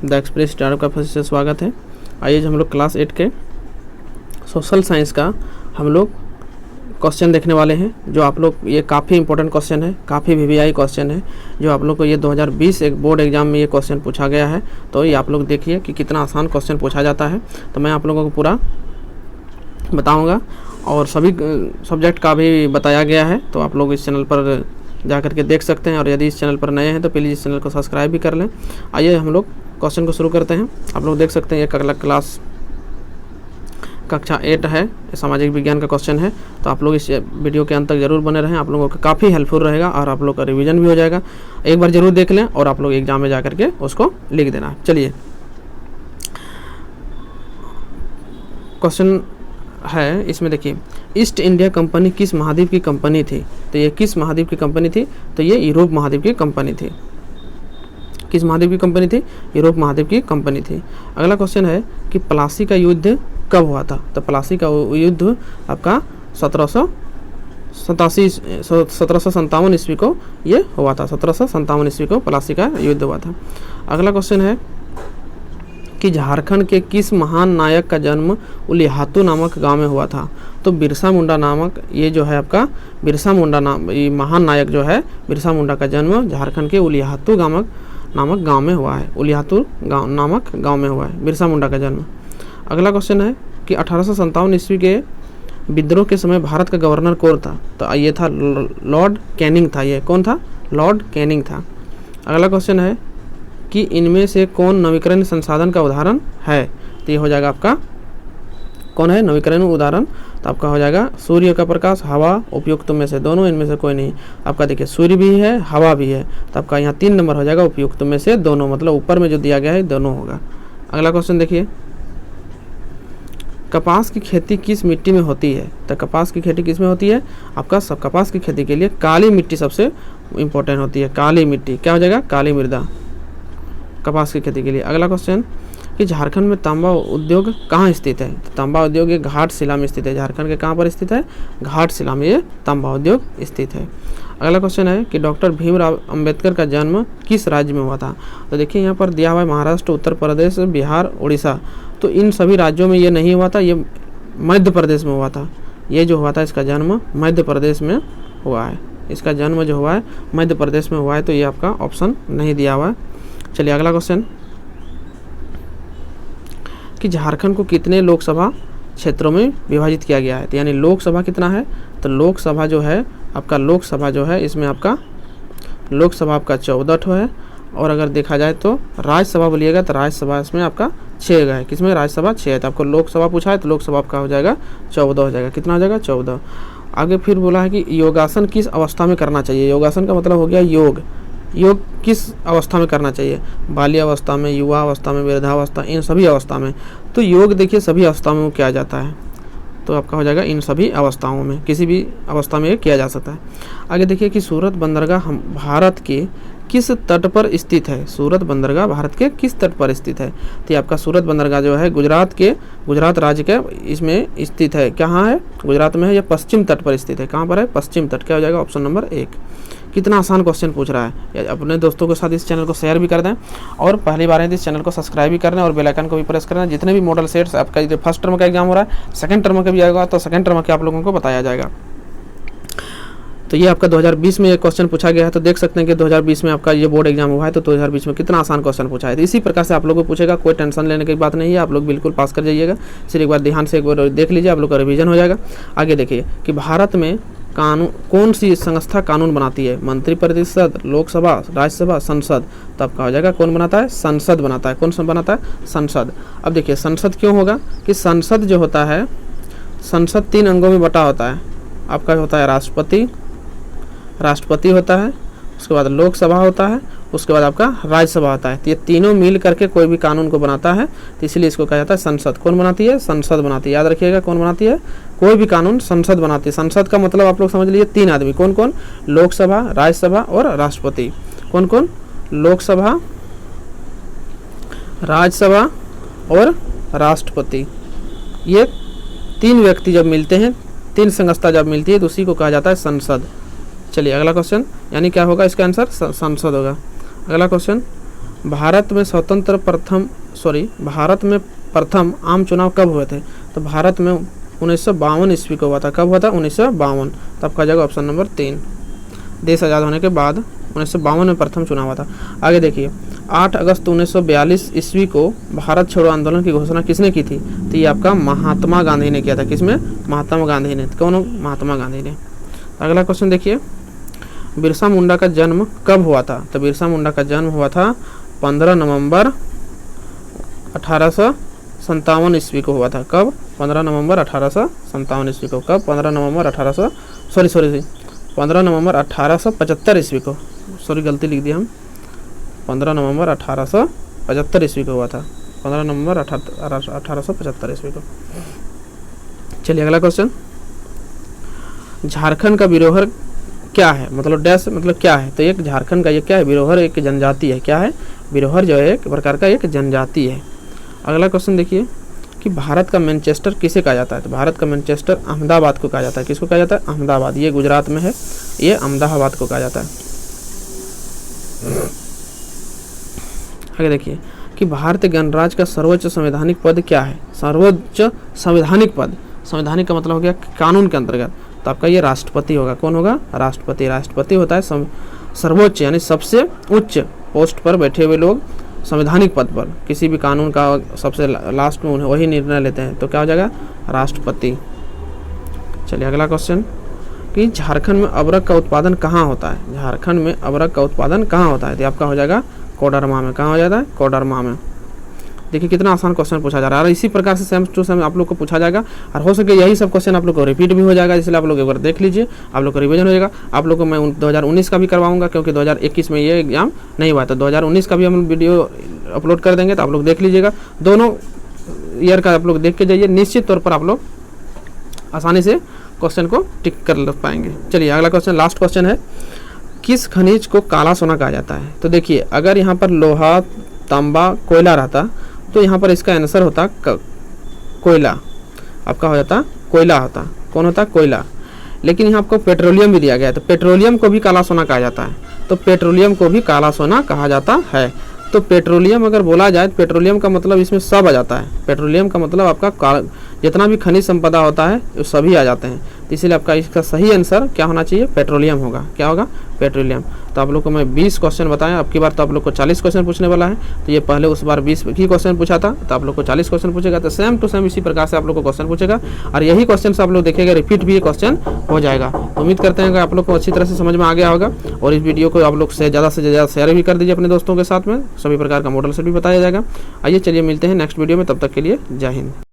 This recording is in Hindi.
द एक्सप्रेस स्टार्टअप का फिर से स्वागत है। आइए हम लोग क्लास 8 के सोशल साइंस का हम लोग क्वेश्चन देखने वाले हैं, जो आप लोग ये काफ़ी इंपॉर्टेंट क्वेश्चन है, काफ़ी वीवीआई क्वेश्चन है, जो आप लोग को ये 2020 एक बोर्ड एग्जाम में ये क्वेश्चन पूछा गया है। तो ये आप लोग देखिए कि कितना आसान क्वेश्चन पूछा जाता है। तो मैं आप लोगों को पूरा बताऊँगा और सभी सब्जेक्ट का भी बताया गया है। तो आप लोग इस चैनल पर जा करके देख सकते हैं, और यदि इस चैनल पर नए हैं तो प्लीज़ इस चैनल को सब्सक्राइब भी कर लें। आइए हम लोग क्वेश्चन को शुरू करते हैं। आप लोग देख सकते हैं एक अगला क्लास कक्षा 8 है, सामाजिक विज्ञान का क्वेश्चन है। तो आप लोग इस वीडियो के अंत तक जरूर बने रहें, आप लोगों को काफ़ी हेल्पफुल रहेगा और आप लोग का रिवीजन भी हो जाएगा। एक बार जरूर देख लें और आप लोग एग्जाम में जा करके उसको लिख देना। चलिए क्वेश्चन है, इसमें देखिए ईस्ट इंडिया कंपनी किस महाद्वीप की कंपनी थी? तो ये किस महाद्वीप की कंपनी थी? तो ये यूरोप महाद्वीप की कंपनी थी। किस महाद्वीप की कंपनी थी? यूरोप महाद्वीप की कंपनी थी। अगला क्वेश्चन है कि प्लासी का युद्ध कब हुआ था? तो प्लासी का युद्ध आपका 1757 ईस्वी को ये हुआ था। 1757 ईस्वी को प्लासी का युद्ध हुआ था। अगला क्वेश्चन है कि झारखंड के किस महान नायक का जन्म उलिहातू नामक गांव में हुआ था? तो बिरसा मुंडा नामक ये जो है आपका बिरसा मुंडा नाम ये महान नायक जो है बिरसा मुंडा का जन्म झारखंड के उलिहातू नामक गांव में हुआ है। उलिहातू नामक गांव में हुआ है बिरसा मुंडा का जन्म। अगला क्वेश्चन है कि 1857 ईस्वी के विद्रोह के समय भारत का गवर्नर कौन था? तो ये था लॉर्ड कैनिंग था। ये कौन था? लॉर्ड कैनिंग था। अगला क्वेश्चन है कि इनमें से कौन नवीकरण संसाधन का उदाहरण है? तो ये हो जाएगा आपका कौन है नवीकरण उदाहरण? तो आपका हो जाएगा सूर्य का प्रकाश, हवा, उपयुक्त में से दोनों, इनमें से कोई नहीं। आपका देखिए सूर्य भी है, हवा भी है, तो आपका यहाँ 3 नंबर हो जाएगा, उपयुक्त में से दोनों, मतलब ऊपर में जो दिया गया है दोनों होगा। अगला क्वेश्चन देखिए, कपास की खेती किस मिट्टी में होती है? तो कपास की खेती किस में होती है? आपका सब कपास की खेती के लिए काली मिट्टी सबसे इम्पोर्टेंट होती है। काली मिट्टी क्या हो जाएगा? काली मृदा कपास की खेती के लिए। अगला क्वेश्चन कि झारखंड में तांबा उद्योग कहाँ स्थित है? तो तांबा उद्योग ये घाटशिला में स्थित है। झारखंड के कहाँ पर स्थित है? घाटशिला में ये तांबा उद्योग स्थित है। अगला क्वेश्चन है कि डॉक्टर भीमराव अंबेडकर का जन्म किस राज्य में हुआ था? तो देखिए यहाँ पर दिया हुआ है महाराष्ट्र, उत्तर प्रदेश, बिहार, उड़ीसा। तो इन सभी राज्यों में ये नहीं हुआ था, ये मध्य प्रदेश में हुआ था। ये जो हुआ था इसका जन्म मध्य प्रदेश में हुआ है। इसका जन्म जो हुआ है मध्य प्रदेश में हुआ है, तो ये आपका ऑप्शन नहीं दिया हुआ है। चलिए अगला क्वेश्चन कि झारखंड को कितने लोकसभा क्षेत्रों में विभाजित किया गया है? तो यानी लोकसभा कितना है? तो लोकसभा जो है आपका लोकसभा जो है इसमें आपका लोकसभा आपका 14 है, और अगर देखा जाए तो राज्यसभा बोलिएगा तो राज्यसभा इसमें आपका 6 है। किसमें? राज्यसभा 6 है। तो आपको लोकसभा पूछा है तो लोकसभा आपका हो जाएगा 14 हो जाएगा। कितना हो जाएगा? 14। आगे फिर बोला है कि योगासन किस अवस्था में करना चाहिए? योगासन का मतलब हो गया योग। योग किस अवस्था में करना चाहिए? बाल्य अवस्था में, युवा अवस्था में, वृद्धावस्था, इन सभी अवस्था में। तो योग देखिए सभी अवस्थाओं में किया जाता है, तो आपका हो जाएगा इन सभी अवस्थाओं में, किसी भी अवस्था में किया जा सकता है। आगे देखिए कि सूरत बंदरगाह भारत के किस तट पर स्थित है? सूरत बंदरगाह भारत के किस तट पर स्थित है? तो आपका सूरत बंदरगाह जो है गुजरात राज्य के इसमें स्थित है। कहाँ है? गुजरात में है। यह पश्चिम तट पर स्थित है। कहाँ पर है? पश्चिम तट। क्या हो जाएगा? Option number 1। कितना आसान क्वेश्चन पूछ रहा है। अपने दोस्तों के साथ इस चैनल को शेयर भी कर दें, और पहली बार है तो इस चैनल को सब्सक्राइब भी करना और बेल आइकन को भी प्रेस करना। जितने भी मॉडल सेट्स आपका फर्स्ट टर्म का एग्जाम हो रहा है, सेकंड टर्म का भी आएगा, तो सेकंड टर्म के आप लोगों को बताया जाएगा। तो ये आपका 2020 में ये क्वेश्चन पूछा गया है। तो देख सकते हैं कि 2020 में आपका ये बोर्ड एग्जाम हुआ है, तो 2020 में कितना आसान क्वेश्चन पूछा है। तो इसी प्रकार से आप लोगों को पूछेगा, कोई टेंशन लेने की बात नहीं है, आप लोग बिल्कुल पास कर जाइएगा। सिर्फ एक बार ध्यान से एक बार देख लीजिए, आप लोग का रिवीजन हो जाएगा। आगे देखिए कि भारत में कानून कौन सी संस्था कानून बनाती है? मंत्रिपरिषद, लोकसभा, राज्यसभा, संसद। तो आपका हो जाएगा कौन बनाता है? संसद बनाता है। कौन सा बनाता है? संसद। अब देखिए संसद क्यों होगा कि संसद जो होता है, संसद 3 अंगों में बटा होता है। आपका होता है राष्ट्रपति होता है, उसके बाद लोकसभा होता है, उसके बाद आपका राज्यसभा होता है। तो ये तीनों मिल करके कोई भी कानून को बनाता है, तो इसलिए इसको कहा जाता है संसद। कौन बनाती है? संसद बनाती है। याद रखिएगा कौन बनाती है? कोई भी कानून संसद बनाती है। संसद का मतलब आप लोग समझ लीजिए 3 आदमी। कौन कौन? लोकसभा, राज्यसभा और राष्ट्रपति। कौन कौन? लोकसभा, राज्यसभा और राष्ट्रपति। ये 3 व्यक्ति जब मिलते हैं, 3 संस्था जब मिलती है, तो उसी को कहा जाता है संसद। चलिए अगला क्वेश्चन, यानी क्या होगा इसका आंसर? संसद होगा। अगला क्वेश्चन, भारत में प्रथम आम चुनाव कब हुए थे? तो भारत में 1952 ईस्वी को हुआ था। कब हुआ था? 1952। तब का जगह ऑप्शन नंबर 3। देश आज़ाद होने के बाद 1952 में प्रथम चुनाव हुआ था। आगे देखिए, 8 अगस्त 1942 ईस्वी को भारत छोड़ो आंदोलन की घोषणा किसने की थी? तो ये आपका महात्मा गांधी ने किया था। किसमें? महात्मा गांधी ने। कौन? महात्मा गांधी ने। अगला क्वेश्चन देखिए, बिरसा मुंडा का जन्म कब हुआ था? तो बिरसा मुंडा का जन्म हुआ था 15 नवंबर 1857 ईस्वी को हुआ था। कब? 15 नवंबर 1857 ईस्वी को। कब? 15 नवंबर 1875 ईस्वी को। सॉरी, गलती लिख दिया हम। 15 नवंबर 1875 ईस्वी को हुआ था। 15 नवंबर 1875 ईस्वी को। चलिए अगला क्वेश्चन, झारखंड का बिरोहर क्या है? मतलब डैश मतलब क्या है? तो एक झारखंड का ये क्या है? बिरोहर एक जनजाति है। क्या है? बिरोहर जो है एक प्रकार का एक जनजाति है। अगला क्वेश्चन देखिए कि भारत का मैनचेस्टर किसे कहा जाता है? तो भारत का मैनचेस्टर अहमदाबाद को कहा जाता है। किसको कहा जाता है? अहमदाबाद। ये गुजरात में है, ये अहमदाबाद को कहा जाता है। आगे देखिए कि भारतीय गणराज्य का सर्वोच्च संवैधानिक पद क्या है? सर्वोच्च संवैधानिक पद, संवैधानिक का मतलब हो गया कानून के अंतर्गत, तो आपका ये राष्ट्रपति होगा। कौन होगा? राष्ट्रपति। राष्ट्रपति होता है सर्वोच्च यानी सबसे उच्च पोस्ट पर बैठे हुए लोग संवैधानिक पद पर किसी भी कानून का सबसे लास्ट में वही निर्णय लेते हैं, तो क्या हो जाएगा? राष्ट्रपति। चलिए अगला क्वेश्चन कि झारखंड में अबरक का उत्पादन कहाँ होता है? झारखंड में अबरक का उत्पादन कहाँ होता है? तो आपका हो जाएगा कोडरमा में। कहाँ हो जाता है? कोडरमा में। देखिए कितना आसान क्वेश्चन पूछा जा रहा है और इसी प्रकार से सेम टू सेम आप लोग को पूछा जाएगा और हो सके यही सब क्वेश्चन आप लोग को रिपीट भी हो जाएगा, इसलिए आप लोग एक बार देख लीजिए, आप लोग को रिवीजन हो जाएगा। आप लोग को मैं 2019 का भी करवाऊंगा क्योंकि 2021 में ये एग्जाम नहीं हुआ, तो 2019 का भी हम वीडियो अपलोड कर देंगे, तो आप लोग देख लीजिएगा। दोनों ईयर का आप लोग देख के जाइए, निश्चित तौर पर आप लोग आसानी से क्वेश्चन को टिक कर पाएंगे। चलिए अगला क्वेश्चन, लास्ट क्वेश्चन है, किस खनिज को काला सोना कहा जाता है? तो देखिए अगर यहाँ पर लोहा, तांबा, कोयला रहता तो यहाँ पर इसका आंसर होता कोयला। आपका हो जाता कोयला होता। कौन होता? कोयला। लेकिन यहाँ आपको पेट्रोलियम भी दिया गया है, तो पेट्रोलियम को भी काला सोना कहा जाता है। तो पेट्रोलियम को भी काला सोना कहा जाता है। तो पेट्रोलियम अगर बोला जाए तो पेट्रोलियम का मतलब इसमें सब आ जाता है। पेट्रोलियम का मतलब आपका जितना भी खनिज संपदा होता है वो सभी आ जाते हैं, तो इसलिए आपका इसका सही आंसर क्या होना चाहिए? पेट्रोलियम होगा। क्या होगा? पेट्रोलियम। तो आप लोग को मैं 20 क्वेश्चन बताया, अब की बार तो आप लोग को 40 क्वेश्चन पूछने वाला है। तो ये पहले उस बार 20 ही क्वेश्चन पूछा था, तो आप लोग को 40 क्वेश्चन पूछेगा, तो सेम टू सेम इसी प्रकार से आप लोग को क्वेश्चन पूछेगा और यही क्वेश्चन से आप लोग देखेंगे रिपीट भी ये क्वेश्चन हो जाएगा। तो उम्मीद करते हैं कि आप लोग को अच्छी तरह से समझ में आ गया होगा और इस वीडियो को आप लोग से ज़्यादा शेयर भी कर दीजिए अपने दोस्तों के साथ में। सभी प्रकार का मॉडल सेट भी बताया जाएगा। आइए चलिए मिलते हैं नेक्स्ट वीडियो में, तब तक के लिए जय हिंद।